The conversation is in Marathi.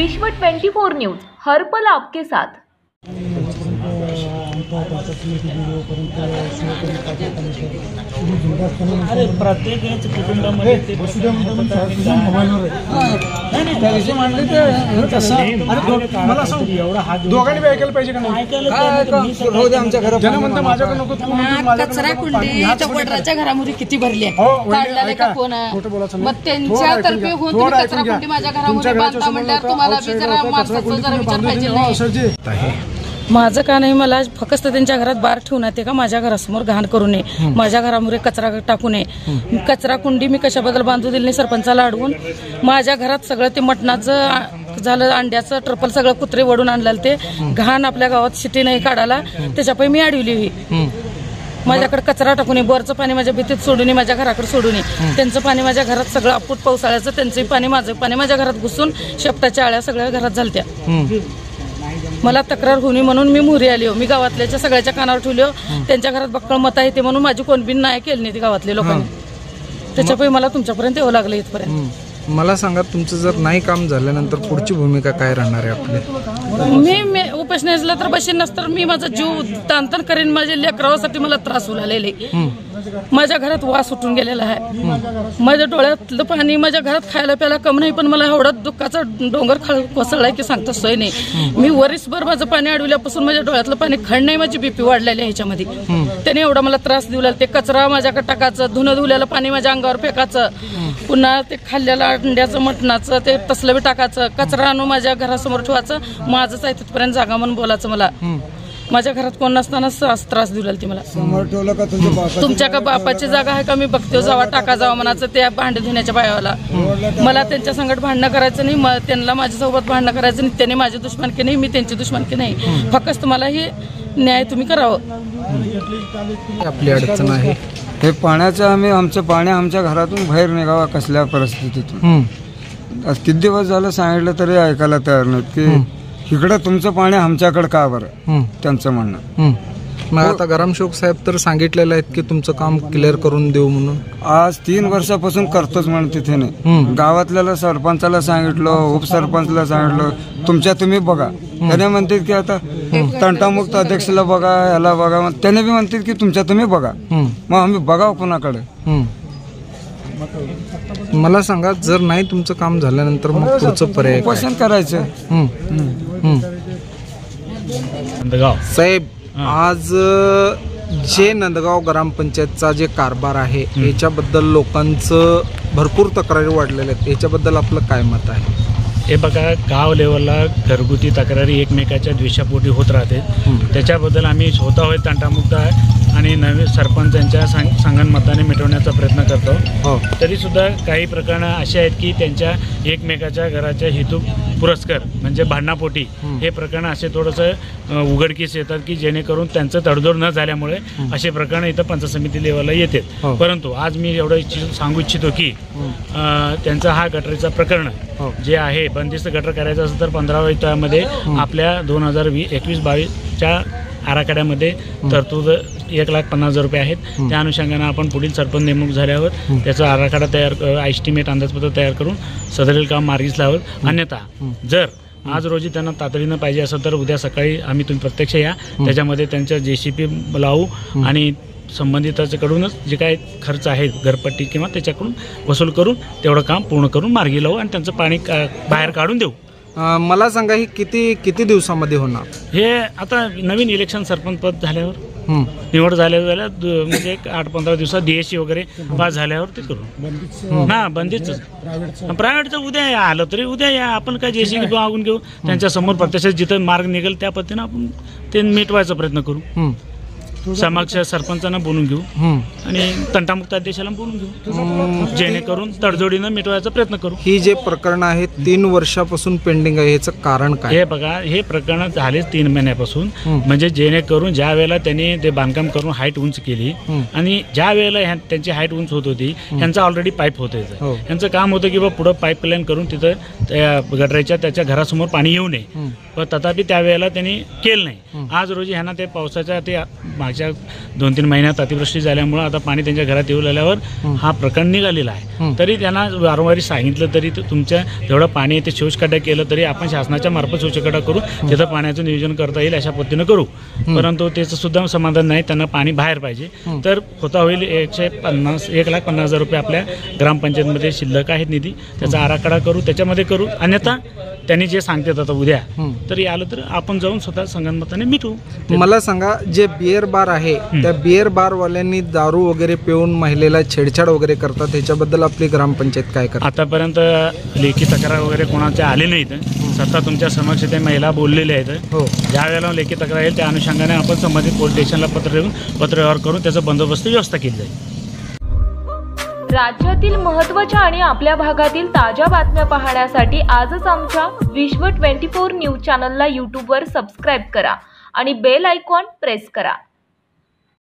विश्व 24 न्यूज हर पल आपके साथ। अरे प्रत्येक कुटुंबामध्ये दोघांनी ऐकायला पाहिजे का नाही? कचरा कुंडी वडराच्या घरामध्ये किती भरली आहे, काढला का कोण? मग त्यांच्यातर्फे होऊन तुम्ही कचरा कुंडी माझ्या घरामध्ये बांधता म्हणल्यावर तुम्हाला बी जरा माणसाचा जरा विचार पाहिजे नाही। माझं का नाही, मला फक्त त्यांच्या घरात बार ठेवून येते का माझ्या घरासमोर घाण करू नये, माझ्या घरामध्ये कचरा टाकू नये। कचरा कुंडी मी कशाबद्दल बांधू दिली नाही, सरपंचाला अडवून माझ्या घरात सगळं ते मटणाचं झालं, अंड्याचं ट्रपल सगळं कुत्रे वडून आणलेलं ते घाण आपल्या गावात शिटी नाही काढायला, त्याच्यापै मी अडवली ही। माझ्याकडे कचरा टाकू नये, बोरचं पाणी माझ्या भीतीत सोडू नये, माझ्या घराकडे सोडू नये। त्यांचं पाणी माझ्या घरात सगळं अपूट पावसाळ्याचं, त्यांचंही पाणी माझं पाणी माझ्या घरात घुसून शेपटाच्या आळ्या सगळ्या घरात झालत्या। मला तक्रार होणी म्हणून मी मोहरी आली हो, मी गावातल्याच्या सगळ्याच्या कानावर ठेवली हो। त्यांच्या घरात बक्कळ मतं येते म्हणून माझी कोण बिन नाही केली नाही ती गावातल्या लोकांनी, त्याच्यापैकी मला तुमच्यापर्यंत यावं लागलं इथपर्यंत। मला सांगा, तुमचं जर नाही काम झाल्यानंतर पुढची भूमिका काय राहणार आहे आपली? मी उपेशनेसला तर बसेन नसतर मी माझा जीव ताणताण करेन, माझ्या लेकरावासाठी मला त्रास होऊ लागलेले, माझ्या घरात वास उठून गेलेला आहे, माझ्या डोळ्यातलं पाणी माझ्या घरात खायला प्यायला कम नाही, पण मला एवढा दुःखाचा डोंगर कोसळलाय की सांगता सोय नाही। मी वरीसभर माझं पाणी अडवल्यापासून माझ्या डोळ्यातलं पाणी खड नाही, माझी बीपी वाढलेली आहे ह्याच्यामध्ये। त्याने एवढा मला त्रास देऊ लागला, ते कचरा माझ्याकडे टाकायचं, धुणं धुवलेलं पाणी माझ्या अंगावर फेकायचं, पुन्हा ते खाल्लेलं अंड्याचं मटणाचं ते तसलं बी टाकायचं, कचरा आणून माझ्या घरासमोर ठेवायचं, माझंच आहे तिथपर्यंत जागा म्हणून बोलायचं। मला माझ्या घरात कोण नसताना त्रास देऊ लागली मला। तुमच्या का बापाची जागा आहे का मी बघते, जावा टाका जावा म्हणायचं त्या भांडे धुण्याच्या बायाला। मला त्यांच्या संगत भांडणं करायचं नाही, त्यांना माझ्यासोबत भांडणं करायचं नाही, त्यांनी माझी दुश्मनकी नाही, मी त्यांची दुश्मनकी नाही, फक्त मला हे न्याय तुम्ही करावं। आपली अडचण आहे हे पाण्याचं, आमचं पाणी आमच्या घरातून बाहेर निघावा कसल्या परिस्थितीतून। किती दिवस झालं सांगितलं तरी ऐकायला तयार नाहीत की इकडं तुमचं पाणी आमच्याकडे का बरं, त्यांचं म्हणणं। मग आता ग्रामसेवक साहेब तर सांगितलेलं आहेत की तुमचं काम क्लिअर करून देऊ म्हणून, आज 3 वर्षापासून करतोच म्हणून तिथे नाही। गावातल्याला सरपंचाला सांगितलं, उपसरपंचला सांगितलं, तुमच्या तुम्ही बघा। त्याने म्हणतात की आता तंटामुक्त अध्यक्षला बघा, याला बघा, त्याने बी म्हणतात की तुमच्या तुम्ही बघा। मग आम्ही बघाव कुणाकडे? मला सांगा, जर नाही तुमचं काम झाल्यानंतर मग पुढचं पर्याय उपोषण करायचं। साहेब, आज जे नंदगाव ग्रामपंचायतचा जे कारभार आहे याच्याबद्दल लोकांचं भरपूर तक्रारी वाढलेल्या आहेत, याच्याबद्दल आपलं काय मत आहे? हे बघा, गाव लेवलला घरगुती तक्रारी एकमेकाच्या द्वेषापोटी होत राहते, त्याच्याबद्दल आम्ही स्वतः होय तंटामुक्त आहे आणि नवीन सरपंचांच्या संगनमताने मिटवण्याचा प्रयत्न करतो। तरी सुद्धा काही प्रकरणं अशी आहेत की त्यांच्या एकमेकाच्या घराच्या हेतू पुरस्कार म्हणजे भांडणापोटी हे प्रकरण असे थोडंसं उघडकीस येतात की जेणेकरून त्यांचं तडजोड न झाल्यामुळे असे प्रकरण इथं पंचायत समिती लेवलला येतात। परंतु आज मी एवढं सांगू इच्छितो की त्यांचा हा गटरीचा प्रकरण जे आहे, बंदिस्त गटर करायचं असेल तर 15व्या वित्तामध्ये आपल्या 2021-22च्या आराखड्यामध्ये तरतूद 1,50,000 रुपये आहेत। त्या अनुषंगाने आपण पुढील सरपंच नेमणूक झाल्यावर त्याचा आराखडा तयार, एस्टिमेट अंदाजपत्र तयार करून सदरील काम मार्गीस लावत। अन्यथा जर आज रोजी त्यांना तातडीनं पाहिजे असेल तर उद्या सकाळी आम्ही तुम्ही प्रत्यक्ष या, त्याच्यामध्ये त्यांच्या JCP लावू आणि संबंधिताच्याकडूनच जे काय खर्च आहे घरपट्टी किंवा त्याच्याकडून वसूल करून तेवढं काम पूर्ण करून मार्गी लावू आणि त्यांचं पाणी बाहेर काढून देऊ। मला सांगा, ही किती दिवसामध्ये होणार? हे आता नवीन इलेक्शन सरपंच पद झाल्यावर निवड झाल्या म्हणजे 8-15 दिवसात DSC वगैरे पास झाल्यावर ते करू ना। बंदीच प्रायव्हेटचं उद्या आलं तरी उद्या या, आपण काय JCP मागून घेऊ, त्यांच्या समोर प्रत्यक्ष जिथं मार्ग निघेल त्या पद्धतीनं आपण ते मिटवायचा प्रयत्न करू, समक्ष सरपंचांना बोलून घेऊ आणि तंटामुक्त अध्यक्षाला बोलून घेऊ, जेणेकरून तडजोडीनं मिटवायचा प्रयत्न करू। ही जे प्रकरण आहे 3 वर्षापासून पेंडिंग आहे, याचं कारण काय? हे बघा, हे प्रकरण झाले 3 महिन्यापासून, म्हणजे जेणेकरून ज्या वेळेला त्यांनी ते बांधकाम करून हाईट उंच केली आणि ज्या वेळेला त्यांची हाईट उंच होत होती, यांचं ऑलरेडी पाईप होतं, यांचं काम होतं की बा पुढं पाईपलाईन करून तिथं त्या गटराच्या त्याच्या घरासमोर पाणी येऊ नये, पण तथापि त्यावेळेला त्यांनी केलं नाही। आज रोजी ह्यांना ते पावसाच्या ते मागच्या 2-3 महिन्यात अतिवृष्टी झाल्यामुळं आता पाणी त्यांच्या घरात येऊ लागल्यावर हा प्रकरण निघालेला आहे. तरी त्यांना वारंवार सांगितलं तरी तुमच्या जेवढं पाणी आहे ते शोषखड्डा केलं तरी आपण शासनाच्या मार्फत शोषखड्डा करू, तिथं पाण्याचं नियोजन करता येईल अशा पद्धतीनं करू. परंतु त्याचं सुद्धा समाधान नाही, त्यांना पाणी बाहेर पाहिजे. तर होता होईल 1,50,000 रुपये आपल्या ग्रामपंचायतमध्ये शिल्लक आहेत निधी, त्याचा आराखडा करू, त्याच्यामध्ये करू. अन्यथा त्यांनी जे सांगतात आता उद्या तरी आलं तर आपण जाऊन स्वतः संगनमताने मिटू. मला सांगा, जे बिअर बार आहे त्या बिअर बारवाल्यांनी दारू वगैरे पिऊन महिलेला छेडछाड वगैरे करतात, त्याच्याबद्दल आपली ग्रामपंचायत काय करते? आतापर्यंत लेखी तक्रार वगैरे कोणाच्या आले नाहीत. स्वतः तुमच्या समक्ष ते महिला बोललेल्या आहेत. हो, ज्या वेळेला लेखी तक्रार येईल त्या अनुषंगाने आपण संबंधित पोलीस स्टेशनला पत्र देऊन पत्रव्यवहार करून त्याचा बंदोबस्त व्यवस्था केली जाईल. राज्यातील महत्त्वाच्या आणि आपल्या भागातील ताज्या बातम्या पाहण्यासाठी आजच आमच्या विश्व 24 न्यूज चॅनलला यूट्यूबवर सबस्क्राईब करा आणि बेल आयकॉन प्रेस करा.